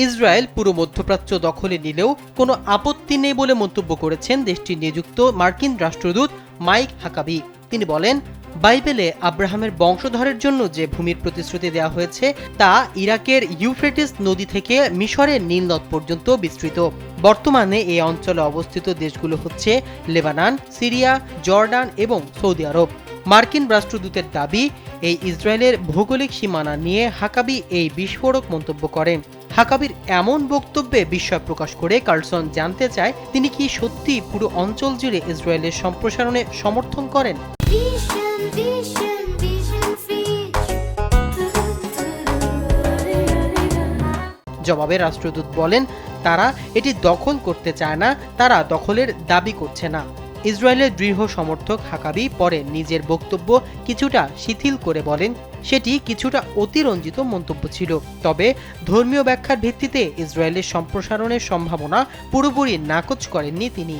Israel পুরো মধ্যপ্রাচ্য দখলে নিলেও কোনো আপত্তি নেই বলে মন্তব্য করেছেন দেশটির নিযুক্ত মার্কিন রাষ্ট্রদূত মাইক হাকাবি। তিনি বলেন, বাইবেলে আব্রাহামের বংশধরের জন্য যে ভূমির প্রতিশ্রুতি দেওয়া হয়েছে তা ইরাকের ইউফ্রেটিস নদী থেকে মিশরের নীল নদ পর্যন্ত বিস্তৃত। বর্তমানে এই অঞ্চলে অবস্থিত দেশগুলো হচ্ছে লেবানন, সিরিয়া, জর্ডান এবং সৌদি আরব। মার্কিন রাষ্ট্রদূতের দাবি, এই ইসরায়েলের ভৌগোলিক সীমানা নিয়ে হাকাবি এই বিস্ফোরক মন্তব্য করেন। হাকাবির এমন বক্তব্যে বিস্ময় প্রকাশ করে কার্লসন জানতে চায়, তিনি কি সত্যি পুরো অঞ্চল জুড়ে ইসরায়েলের সম্প্রসারণে সমর্থন করেন। জবাবে রাষ্ট্রদূত বলেন, তারা এটি দখল করতে চায় না, তারা দখলের দাবি করছে না। ইসরায়েলের দৃঢ় সমর্থক হাকাবি পরে নিজের বক্তব্য কিছুটা শিথিল করে বলেন, সেটি কিছুটা অতিরঞ্জিত মন্তব্য ছিল। তবে ধর্মীয় ব্যাখ্যার ভিত্তিতে ইসরায়েলের সম্প্রসারণের সম্ভাবনা পুরোপুরি নাকচ করেননি তিনি।